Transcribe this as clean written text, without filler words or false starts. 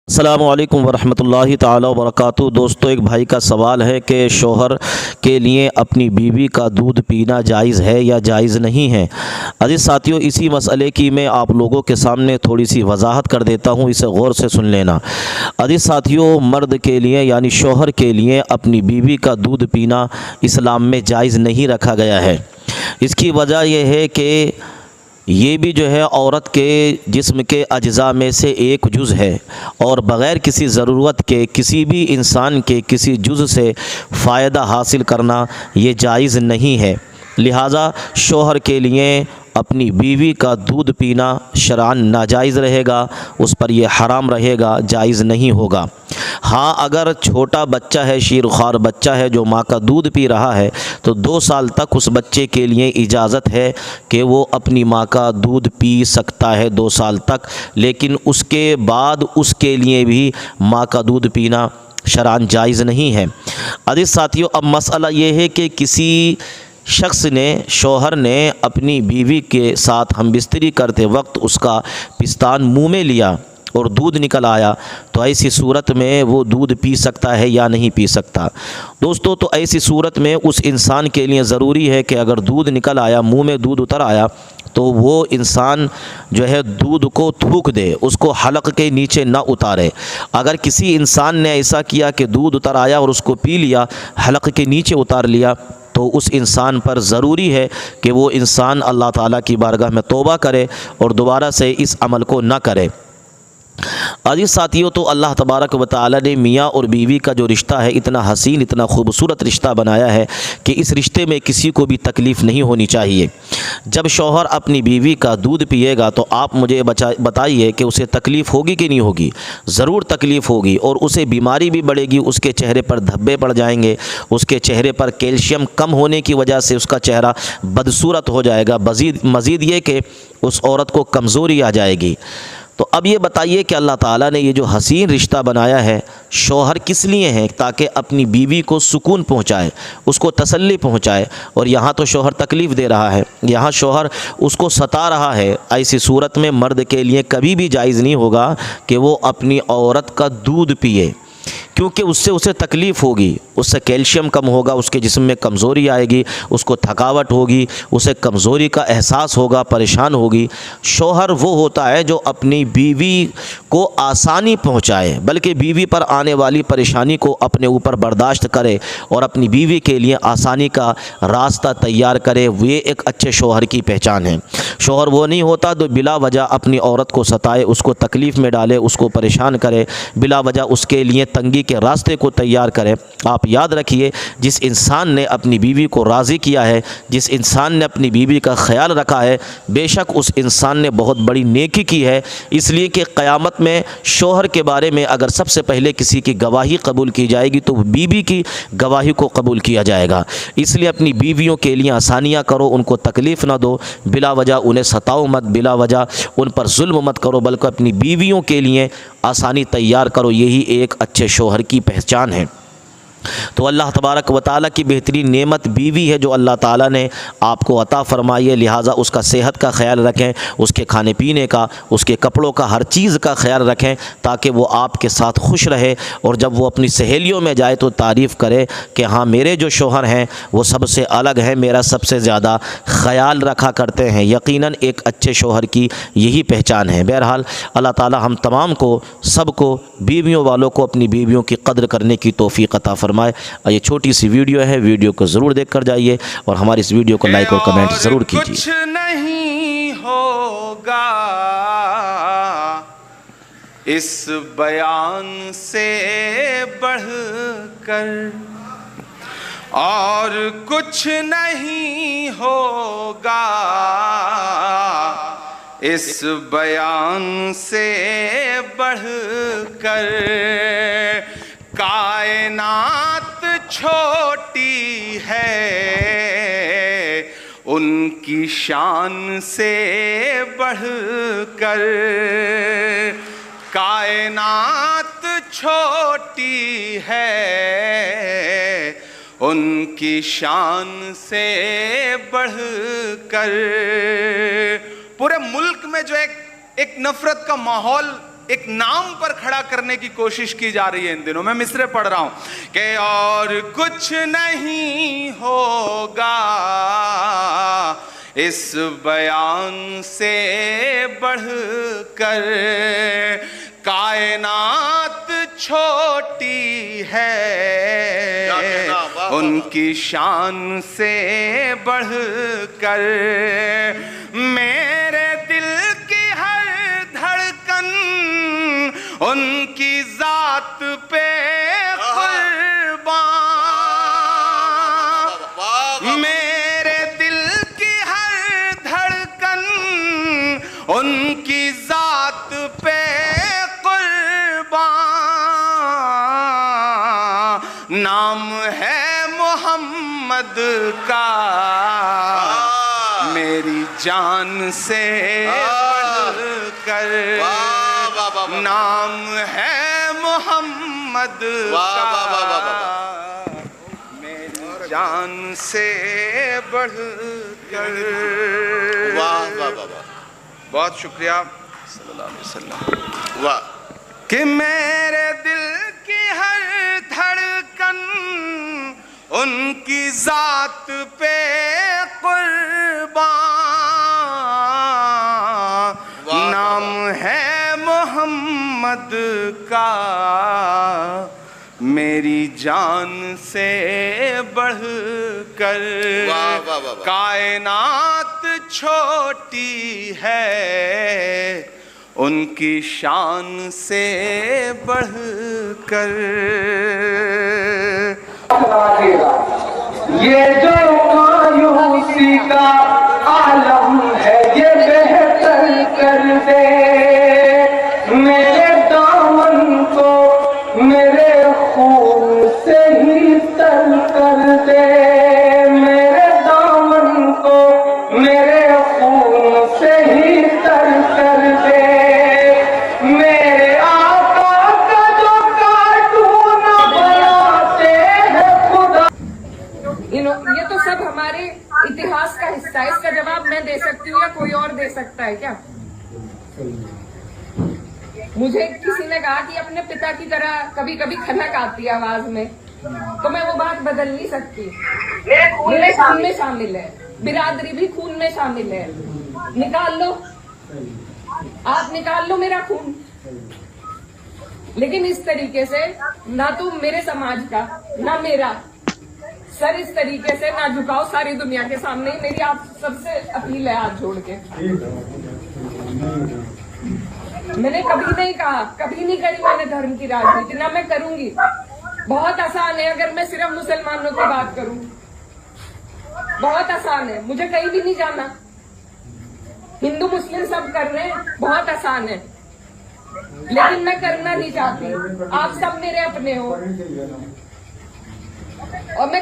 السلام علیکم ورحمۃ اللہ تعالی وبرکاتہ۔ دوستو، ایک بھائی کا سوال ہے کہ شوہر کے لیے اپنی بیوی کا دودھ پینا جائز ہے یا جائز نہیں ہے۔ عزیز ساتھیوں، اسی مسئلے کی میں آپ لوگوں کے سامنے تھوڑی سی وضاحت کر دیتا ہوں، اسے غور سے سن لینا۔ عزیز ساتھیوں، مرد کے لیے یعنی شوہر کے لیے اپنی بیوی کا دودھ پینا اسلام میں جائز نہیں رکھا گیا ہے۔ اس کی وجہ یہ ہے کہ یہ بھی جو ہے عورت کے جسم کے اجزاء میں سے ایک جز ہے، اور بغیر کسی ضرورت کے کسی بھی انسان کے کسی جز سے فائدہ حاصل کرنا یہ جائز نہیں ہے۔ لہٰذا شوہر کے لیے اپنی بیوی کا دودھ پینا شرعاً ناجائز رہے گا، اس پر یہ حرام رہے گا، جائز نہیں ہوگا۔ ہاں، اگر چھوٹا بچہ ہے، شیر خوار بچہ ہے جو ماں کا دودھ پی رہا ہے، تو 2 سال تک اس بچے کے لیے اجازت ہے کہ وہ اپنی ماں کا دودھ پی سکتا ہے 2 سال تک، لیکن اس کے بعد اس کے لیے بھی ماں کا دودھ پینا شرعاً جائز نہیں ہے۔ عزیز ساتھیوں، اب مسئلہ یہ ہے کہ کسی شخص نے، شوہر نے اپنی بیوی کے ساتھ ہم بستری کرتے وقت اس کا پستان منہ میں لیا اور دودھ نکل آیا، تو ایسی صورت میں وہ دودھ پی سکتا ہے یا نہیں پی سکتا؟ دوستو، تو ایسی صورت میں اس انسان کے لیے ضروری ہے کہ اگر دودھ نکل آیا، منہ میں دودھ اتر آیا، تو وہ انسان جو ہے دودھ کو تھوک دے، اس کو حلق کے نیچے نہ اتارے۔ اگر کسی انسان نے ایسا کیا کہ دودھ اتر آیا اور اس کو پی لیا، حلق کے نیچے اتار لیا، تو اس انسان پر ضروری ہے کہ وہ انسان اللہ تعالیٰ کی بارگاہ میں توبہ کرے اور دوبارہ سے اس عمل کو نہ کرے۔ عزیز ساتھیوں، تو اللہ تبارک و تعالیٰ نے میاں اور بیوی کا جو رشتہ ہے اتنا حسین، اتنا خوبصورت رشتہ بنایا ہے کہ اس رشتے میں کسی کو بھی تکلیف نہیں ہونی چاہیے۔ جب شوہر اپنی بیوی کا دودھ پیے گا تو آپ مجھے بتائیے کہ اسے تکلیف ہوگی کہ نہیں ہوگی؟ ضرور تکلیف ہوگی، اور اسے بیماری بھی بڑھے گی، اس کے چہرے پر دھبے پڑ جائیں گے، اس کے چہرے پر کیلشیم کم ہونے کی وجہ سے اس کا چہرہ بدصورت ہو جائے گا، مزید یہ کہ اس عورت کو کمزوری آ جائے گی۔ تو اب یہ بتائیے کہ اللہ تعالیٰ نے یہ جو حسین رشتہ بنایا ہے، شوہر کس لیے ہے؟ تاکہ اپنی بیوی کو سکون پہنچائے، اس کو تسلی پہنچائے، اور یہاں تو شوہر تکلیف دے رہا ہے، یہاں شوہر اس کو ستا رہا ہے۔ ایسی صورت میں مرد کے لیے کبھی بھی جائز نہیں ہوگا کہ وہ اپنی عورت کا دودھ پیے، کیونکہ اس سے اسے تکلیف ہوگی، اس سے کیلشیم کم ہوگا، اس کے جسم میں کمزوری آئے گی، اس کو تھکاوٹ ہوگی، اسے کمزوری کا احساس ہوگا، پریشان ہوگی۔ شوہر وہ ہوتا ہے جو اپنی بیوی کو آسانی پہنچائے، بلکہ بیوی پر آنے والی پریشانی کو اپنے اوپر برداشت کرے اور اپنی بیوی کے لیے آسانی کا راستہ تیار کرے۔ یہ ایک اچھے شوہر کی پہچان ہے۔ شوہر وہ نہیں ہوتا جو بلا وجہ اپنی عورت کو ستائے، اس کو تکلیف میں ڈالے، اس کو پریشان کرے، بلا وجہ اس کے لیے تنگی کے راستے کو تیار کرے۔ آپ یاد رکھیے، جس انسان نے اپنی بیوی کو راضی کیا ہے، جس انسان نے اپنی بیوی کا خیال رکھا ہے، بے شک اس انسان نے بہت بڑی نیکی کی ہے۔ اس لیے کہ قیامت میں شوہر کے بارے میں اگر سب سے پہلے کسی کی گواہی قبول کی جائے گی تو بیوی کی گواہی کو قبول کیا جائے گا۔ اس لیے اپنی بیویوں کے لیے آسانیاں کرو، ان کو تکلیف نہ دو، بلا وجہ انہیں ستاؤ مت، بلا وجہ ان پر ظلم مت کرو، بلکہ اپنی بیویوں کے لیے آسانی تیار کرو۔ یہی ایک اچھے شوہر کی پہچان ہے۔ تو اللہ تبارک و تعالیٰ کی بہترین نعمت بیوی ہے جو اللہ تعالیٰ نے آپ کو عطا فرمائی ہے، لہٰذا اس کا صحت کا خیال رکھیں، اس کے کھانے پینے کا، اس کے کپڑوں کا، ہر چیز کا خیال رکھیں، تاکہ وہ آپ کے ساتھ خوش رہے، اور جب وہ اپنی سہیلیوں میں جائے تو تعریف کرے کہ ہاں، میرے جو شوہر ہیں وہ سب سے الگ ہیں، میرا سب سے زیادہ خیال رکھا کرتے ہیں۔ یقیناً ایک اچھے شوہر کی یہی پہچان ہے۔ بہرحال اللہ تعالیٰ ہم تمام کو، سب کو، بیویوں والوں کو اپنی بیویوں کی قدر کرنے کی توفیق عطا فرمائے۔ یہ چھوٹی سی ویڈیو ہے، ویڈیو کو ضرور دیکھ کر جائیے، اور ہماری اس ویڈیو کو لائک اور کمنٹ ضرور کیجیے۔ کچھ نہیں ہوگا اس بیان سے بڑھ کر، اور کچھ نہیں ہوگا اس بیان سے بڑھ کر۔ کائنات چھوٹی ہے ان کی شان سے بڑھ کر، کائنات چھوٹی ہے ان کی شان سے بڑھ کر۔ پورے ملک میں جو ایک نفرت کا ماحول ایک نام پر کھڑا کرنے کی کوشش کی جا رہی ہے ان دنوں. میں مصرع پڑھ رہا ہوں کہ اور کچھ نہیں ہوگا اس بیان سے بڑھ کر، کائنات چھوٹی ہے ان کی شان سے بڑھ کر، میرے دل کی ہر دھڑکن ان کی ذات پہ قربان، میرے دل کی ہر دھڑکن ان کی ذات پہ نام ہے محمد کا میری جان سے بڑھ کر، نام ہے محمد کا میری جان سے بڑھ کر. بہت شکریہ صلی اللہ علیہ وسلم. واہ کہ میرے دل کی ہر دھڑکن ان کی ذات پہ قربان، نام ہے محمد کا میری جان سے بڑھ کر، کائنات چھوٹی ہے ان کی شان سے بڑھ کر. یہ جو مایوسی کا عالم ہے یہ بہتر کر دے، میرے دامن کو میرے خون سے ہی تر کر دے، میرے دامن کو میرے خون سے ہی تر کر دے، میرے آقا کا جو کارٹون بناتے ہیں خدا. یہ تو سب ہمارے اتہاس کا حصہ ہے. اس کا جواب میں دے سکتی ہوں یا کوئی اور دے سکتا ہے کیا؟ مجھے کسی نے کہا کہ اپنے پتا کی طرح کبھی کبھی کھنک آتی ہے آواز میں، تو میں وہ بات بدل نہیں سکتی. میرے خون میں شامل ہے، برادری بھی خون میں شامل ہے. نکال لو، آپ نکال لو میرا خون، لیکن اس طریقے سے نہ تو میرے سماج کا نہ میرا سر اس طریقے سے نہ جھکاؤ ساری دنیا کے سامنے. میری آپ سب سے اپیل ہے ہاتھ جوڑ کے. میں نے کبھی نہیں کہا، کبھی نہیں کری میں نے دھرم کی راجنیتی، نہ میں کروں گی. بہت آسان ہے اگر میں صرف مسلمانوں کی بات کروں، بہت آسان ہے، مجھے کہیں بھی نہیں جانا. ہندو مسلم سب کر رہے ہیں، بہت آسان ہے، لیکن میں کرنا نہیں چاہتی. آپ سب میرے اپنے ہو اور میں